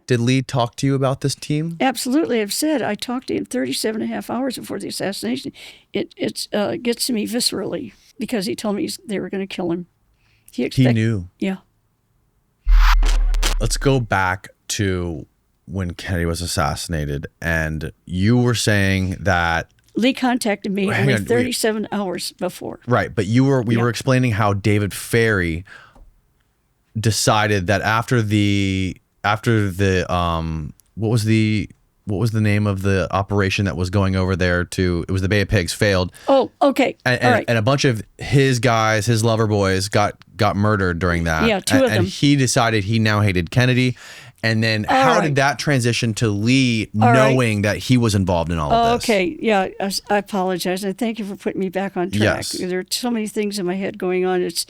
Did Lee talk to you about this team? Absolutely. I've said I talked to him 37 and a half hours before the assassination. It gets to me viscerally because he told me they were going to kill him. He knew. Yeah. Let's go back to when Kennedy was assassinated, and you were saying that Lee contacted me only 37 hours before. Right, but we were explaining how David Ferry decided that after the what was the name of the operation that was going over there it was the Bay of Pigs failed. Oh, okay. And, all right. And a bunch of his guys, his lover boys got murdered during that. Yeah, two of them. And he decided he now hated Kennedy. And then how did that transition to Lee knowing that he was involved in all of this? Okay, yeah, I apologize. And thank you for putting me back on track. Yes. There are so many things in my head going on. It's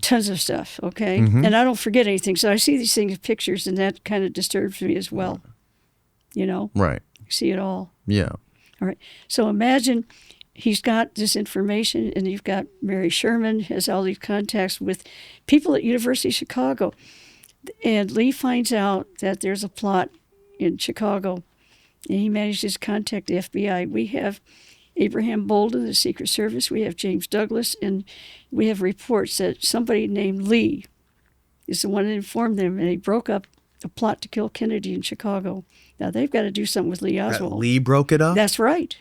tons of stuff, okay? And I don't forget anything. So I see these things, pictures, and that kind of disturbs me as well. You know? Right. See it all. Yeah. All right. So imagine he's got this information, and you've got Mary Sherman has all these contacts with people at University of Chicago. And Lee finds out that there's a plot in Chicago, and he manages to contact the FBI. We have Abraham Bolden, the Secret Service. We have James Douglas, and we have reports that somebody named Lee is the one that informed them, and he broke up a plot to kill Kennedy in Chicago. Now, they've got to do something with Lee Oswald. That Lee broke it up? That's right.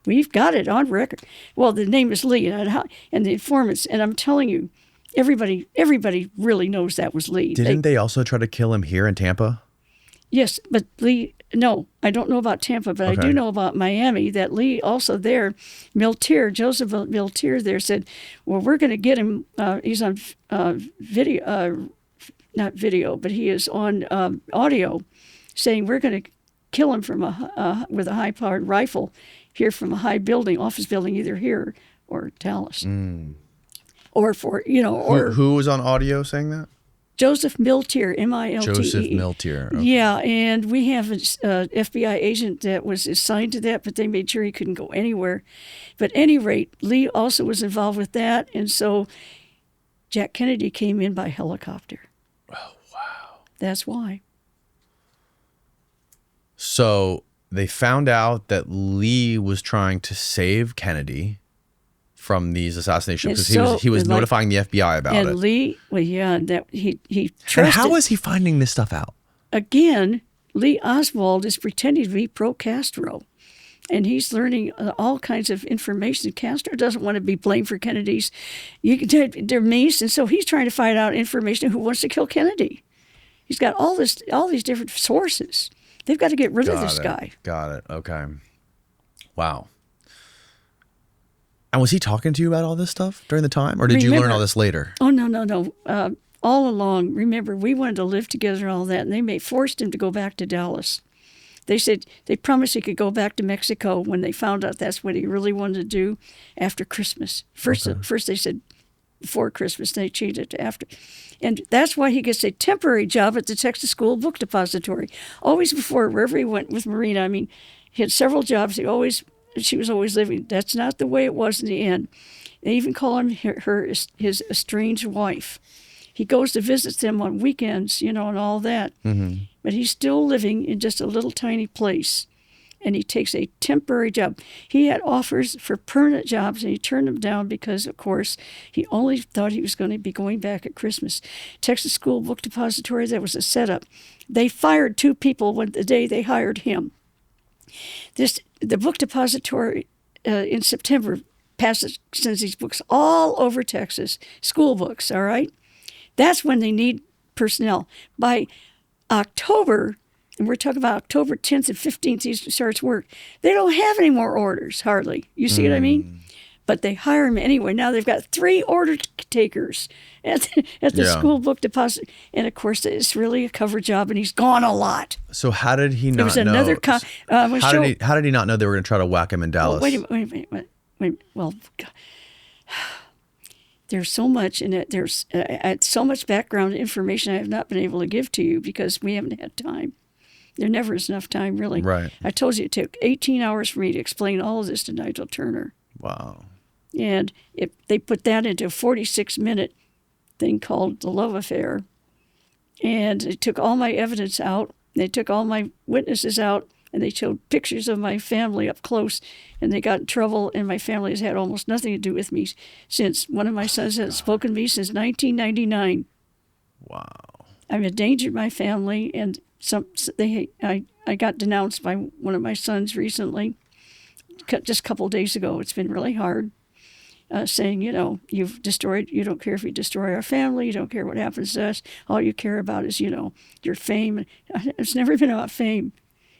We've got it on record. Well, the name is Lee, and the informants, and I'm telling you, everybody really knows that was Lee. Didn't they also try to kill him here in Tampa? Yes, but Lee, no, I don't know about Tampa, but I do know about Miami, that Lee also there, Joseph Miltier there said, well, we're going to get him, he's on video, not video, but he is on audio, saying we're going to kill him from with a high-powered rifle here from a high building, office building, either here or Dallas. Or for, or... Who was on audio saying that? Joseph Miltier, M-I-L-T-E. Joseph Miltier. Okay. Yeah, and we have an FBI agent that was assigned to that, but they made sure he couldn't go anywhere. But at any rate, Lee also was involved with that, and so Jack Kennedy came in by helicopter. Oh, wow. That's why. So they found out that Lee was trying to save Kennedy from these assassinations because he was notifying the FBI about it. And Lee, well, yeah, that he trusted. And how is he finding this stuff out? Again, Lee Oswald is pretending to be pro-Castro, and he's learning all kinds of information. Castro doesn't want to be blamed for Kennedy's. They're means, and so he's trying to find out information who wants to kill Kennedy. He's got all these different sources. They've got to get rid of this guy. Got it. Okay. Wow. And was he talking to you about all this stuff during the time, or did you learn all this later? Oh, no. All along, remember, we wanted to live together and all that, and they forced him to go back to Dallas. They said they promised he could go back to Mexico when they found out that's what he really wanted to do after Christmas. First they said before Christmas, they changed it to after. And that's why he gets a temporary job at the Texas School Book Depository. Always before, wherever he went with Marina, I mean, he had several jobs. She was always living. That's not the way it was in the end. They even call him his estranged wife. He goes to visit them on weekends, and all that. Mm-hmm. But he's still living in just a little tiny place. And he takes a temporary job. He had offers for permanent jobs, and he turned them down because, of course, he only thought he was going to be going back at Christmas. Texas School Book Depository, that was a setup. They fired 2 people the day they hired him. The Book Depository in September sends these books all over Texas, school books, all right? That's when they need personnel. By October, and we're talking about October 10th and 15th, he starts work. They don't have any more orders, hardly. You see what I mean? But they hire him anyway. Now they've got 3 order takers at the School Book Deposit. And, of course, it's really a cover job, and he's gone a lot. So how did he not know? There was another how did he not know they were going to try to whack him in Dallas? Wait a minute. Well, God. There's so much in it. There's so much background information I have not been able to give to you because we haven't had time. There never is enough time, really. Right. I told you it took 18 hours for me to explain all of this to Nigel Turner. Wow. And they put that into a 46-minute thing called The Love Affair. And they took all my evidence out. They took all my witnesses out, and they showed pictures of my family up close, and they got in trouble, and my family has had almost nothing to do with me since. One of my sons hasn't spoken to me since 1999. Wow. I've endangered my family, and I got denounced by one of my sons recently, just a couple of days ago. It's been really hard, saying, you don't care if you destroy our family, you don't care what happens to us, all you care about is, your fame. It's never been about fame.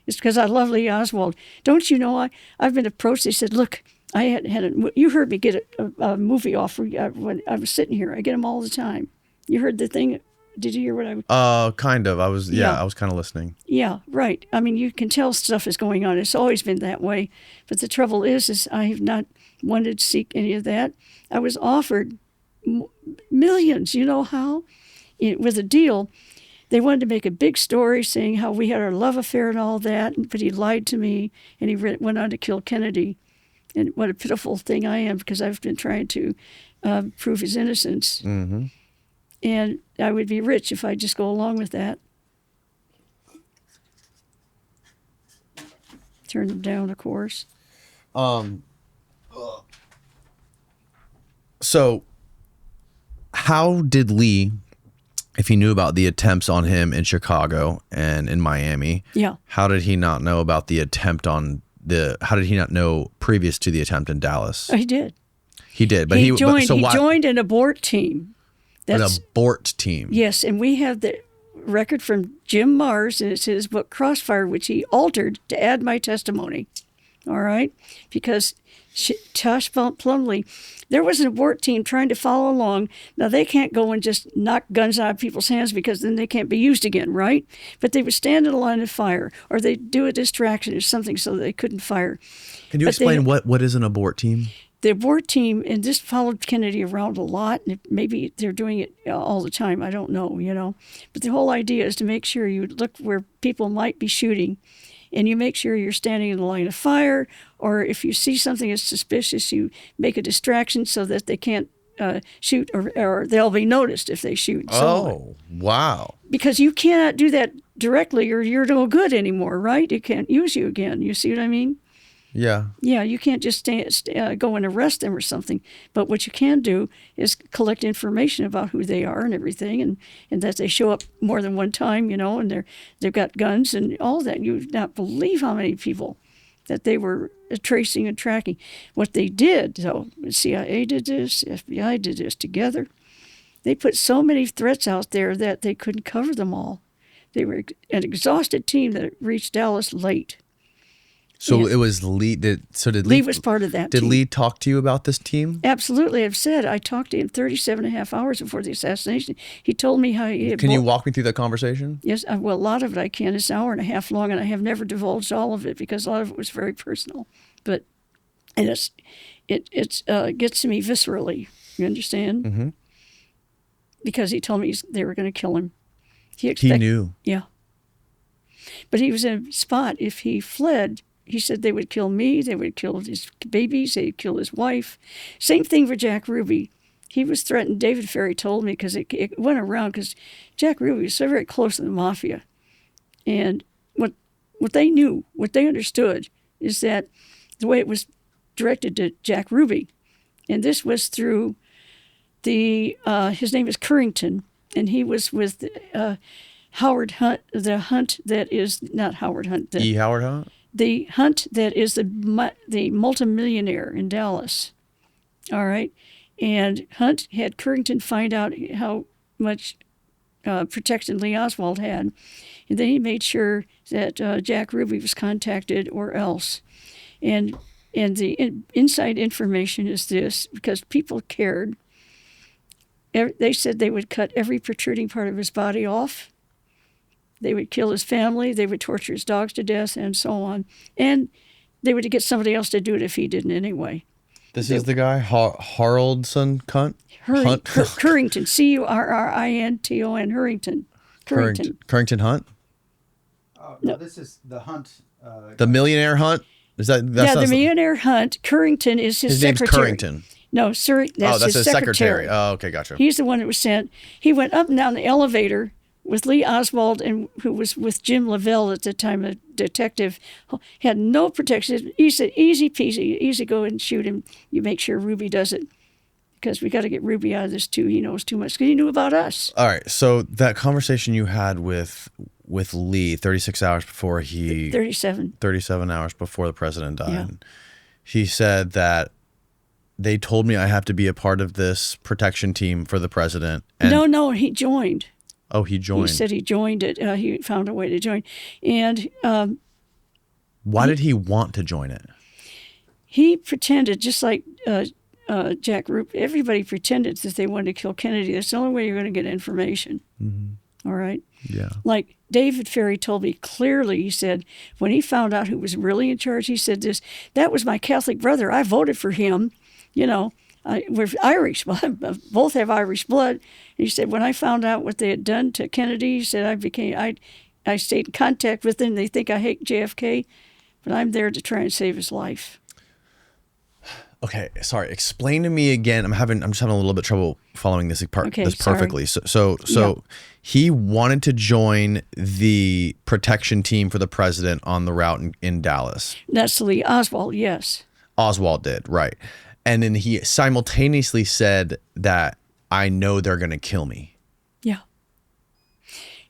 It's because I love Lee Oswald. Don't you know, I've been approached, they said, look, you heard me get a movie offer when I was sitting here. I get them all the time. You heard the thing? Did you hear what I... Kind of. I was kind of listening. Yeah, right. I mean, you can tell stuff is going on. It's always been that way. But the trouble is I have not wanted to seek any of that. I was offered millions, you know how? With a deal. They wanted to make a big story saying how we had our love affair and all that, but he lied to me, and he went on to kill Kennedy. And what a pitiful thing I am, because I've been trying to prove his innocence. Mm-hmm. And I would be rich if I just go along with that. Turn them down, of course. So how did Lee, if he knew about the attempts on him in Chicago and in Miami, how did he not know about the attempt how did he not know previous to the attempt in Dallas? He did. He did, but he joined an abort team. An abort team. Yes, and we have the record from Jim Mars, and it's his book Crossfire, which he altered to add my testimony. All right? Because Tosh Plumley, there was an abort team trying to follow along. Now, they can't go and just knock guns out of people's hands because then they can't be used again, right? But they would stand in a line of fire, or they'd do a distraction or something so they couldn't fire. Can you explain what is an abort team? The abort team, and this followed Kennedy around a lot, and maybe they're doing it all the time, I don't know, But the whole idea is to make sure you look where people might be shooting, and you make sure you're standing in the line of fire, or if you see something that's suspicious, you make a distraction so that they can't shoot, or they'll be noticed if they shoot. Oh, wow. Because you cannot do that directly, or you're no good anymore, right? It can't use you again. You see what I mean? Yeah. Yeah, you can't just go and arrest them or something. But what you can do is collect information about who they are and everything, and that they show up more than one time, and they've got guns and all that. You would not believe how many people that they were tracing and tracking. What they did, though, the CIA did this, FBI did this together. They put so many threats out there that they couldn't cover them all. They were an exhausted team that reached Dallas late. So it was Lee. Lee was part of that team. Did team. Lee talk to you about this team? Absolutely. I've said I talked to him 37 and a half hours before the assassination. He told me how he... Can you walk me through that conversation? Yes. Well, a lot of it I can. It's an hour and a half long, and I have never divulged all of it because a lot of it was very personal. And it gets to me viscerally. You understand? Mm-hmm. Because he told me they were going to kill him. He knew. Yeah. But he was in a spot. If he fled... He said they would kill me, they would kill his babies, they'd kill his wife. Same thing for Jack Ruby. He was threatened. David Ferry told me because it went around because Jack Ruby was so very close to the mafia. And what they knew, what they understood, is that the way it was directed to Jack Ruby, and this was through his name is Currington, and he was with Howard Hunt, the Hunt that is, not Howard Hunt. E. Howard Hunt? The Hunt that is the multimillionaire in Dallas. All right. And Hunt had Currington find out how much protection Lee Oswald had. And then he made sure that Jack Ruby was contacted or else. And the inside information is this, because people cared. They said they would cut every protruding part of his body off. They would kill his family, they would torture his dogs to death, and so on. And they would get somebody else to do it if he didn't anyway. This is the guy, Haraldson Hunt? Currington, Currinton, Currington. Currington Hunt? No, this is the Hunt. The millionaire Hunt? The millionaire Hunt. Currington is his secretary. Name's Currington. No, sir, that's his secretary. Oh, okay, gotcha. He's the one that was sent. He went up and down the elevator with Lee Oswald, and who was with Jim Lavelle at the time, a detective, had no protection. He said, easy peasy, easy, go and shoot him. You make sure Ruby does it, because we got to get Ruby out of this too. He knows too much, because he knew about us. All right, so that conversation you had with Lee 36 hours before 37 hours before the president died, yeah. He said that they told me I have to be a part of this protection team for the president. And no, he joined. Oh, he joined. He said he joined it. He found a way to join. And why did he want to join it? He pretended, just like Jack Rupp, everybody pretended that they wanted to kill Kennedy. That's the only way you're going to get information. Mm-hmm. All right? Yeah. Like David Ferry told me clearly, he said, when he found out who was really in charge, he said this, that was my Catholic brother. I voted for him. You know, we're Irish. Both have Irish blood. And he said, when I found out what they had done to Kennedy, he said, I stayed in contact with them. They think I hate JFK, but I'm there to try and save his life. Okay, sorry. Explain to me again. I'm just having a little bit of trouble following this perfectly. So yeah. He wanted to join the protection team for the president on the route in Dallas. That's Lee Oswald, yes. Oswald did, right. And then he simultaneously said that I know they're going to kill me. Yeah.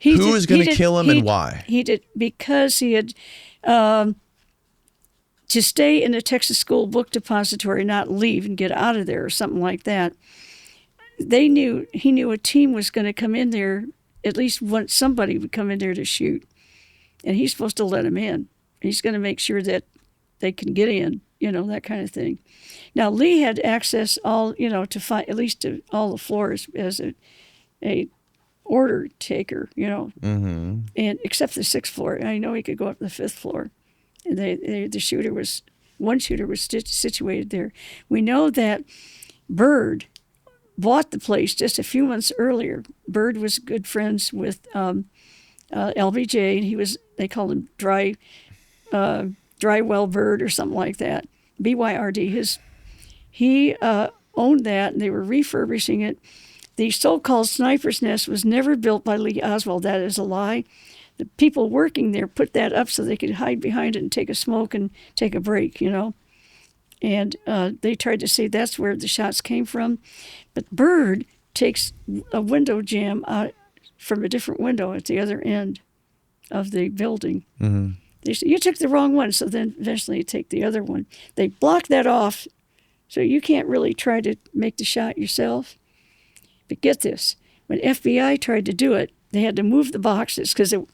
Who is going to kill him and why? He did, because he had... to stay in the Texas School Book Depository, not leave and get out of there or something like that. He knew a team was going to come in there, at least somebody would come in there to shoot. And he's supposed to let them in. He's going to make sure that they can get in, that kind of thing. Now, Lee had access to find, at least to all the floors as a order taker, Mm-hmm. And except the 6th floor. I know he could go up to the 5th floor. One shooter was situated there. We know that Byrd bought the place just a few months earlier. Byrd was good friends with LBJ, and they called him Drywell Byrd or something like that. BYRD. He owned that, and they were refurbishing it. The so-called Sniper's Nest was never built by Lee Oswald. That is a lie. The people working there put that up so they could hide behind it and take a smoke and take a break, And they tried to say that's where the shots came from. But Byrd takes a window jam out from a different window at the other end of the building. Mm-hmm. They said, you took the wrong one, so then eventually you take the other one. They block that off, so you can't really try to make the shot yourself. But get this, when FBI tried to do it, they had to move the boxes because the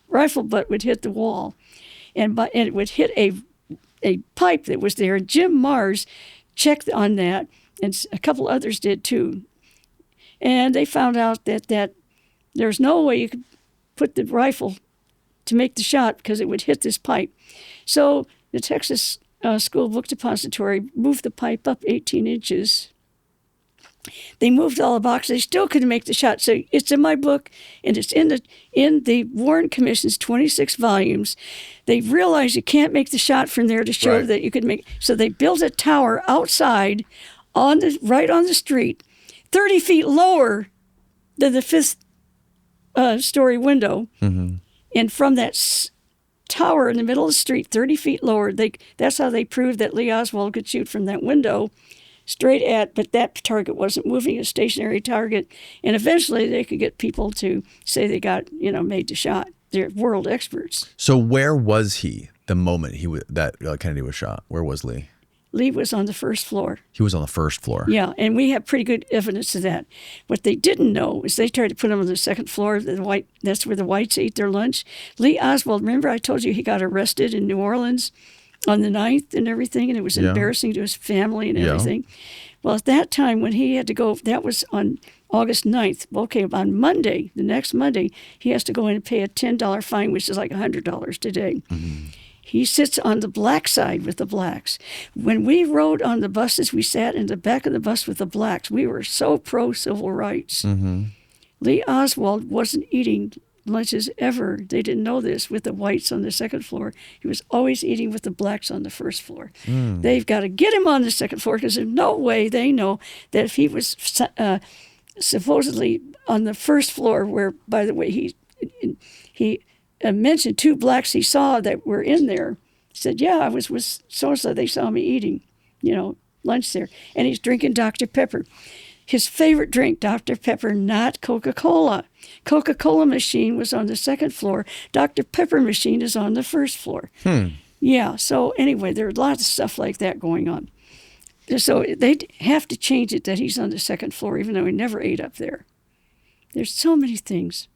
rifle butt would hit the wall, and it would hit a pipe that was there. And Jim Mars checked on that, and a couple others did too. And they found out that there's no way you could put the rifle to make the shot because it would hit this pipe. So the Texas School Book Depository moved the pipe up 18 inches. They moved all the boxes. They still couldn't make the shot. So it's in my book, and it's in the Warren Commission's 26 volumes. They realized you can't make the shot from there to show that you could make. So they built a tower outside, right on the street, 30 feet lower than the 5th story window. Mm-hmm. And from that tower in the middle of the street, 30 feet lower, that's how they proved that Lee Oswald could shoot from that window. Straight at, but that target wasn't moving, a stationary target. And eventually they could get people to say they got, made the shot. They're world experts. So where was he the moment that Kennedy was shot? Where was Lee? Lee was on the 1st floor. He was on the 1st floor. Yeah, and we have pretty good evidence of that. What they didn't know is they tried to put him on the 2nd floor. That's where the whites ate their lunch. Lee Oswald, remember I told you he got arrested in New Orleans on the 9th and everything, and it was embarrassing to his family and everything. Well, at that time when he had to go, that was on August 9th. Okay, on Monday, the next Monday, he has to go in and pay a $10 fine, which is like $100 today. Mm-hmm. He sits on the black side with the blacks. When we rode on the buses, we sat in the back of the bus with the blacks. We were so pro-civil rights. Mm-hmm. Lee Oswald wasn't eating lunches ever. They didn't know this with the whites on the 2nd floor. He was always eating with the blacks on the 1st floor. Mm. They've got to get him on the 2nd floor because there's no way they know that if he was supposedly on the first floor, where, by the way, he mentioned 2 blacks he saw that were in there. He said, yeah, I was with so-and-so. They saw me eating, lunch there. And he's drinking Dr. Pepper. His favorite drink, Dr. Pepper, not Coca-Cola. Coca-Cola machine was on the 2nd floor. Dr. Pepper machine is on the 1st floor. Yeah, so anyway, there are lots of stuff like that going on. So they have to change it that he's on the 2nd floor, even though he never ate up there. There's so many things.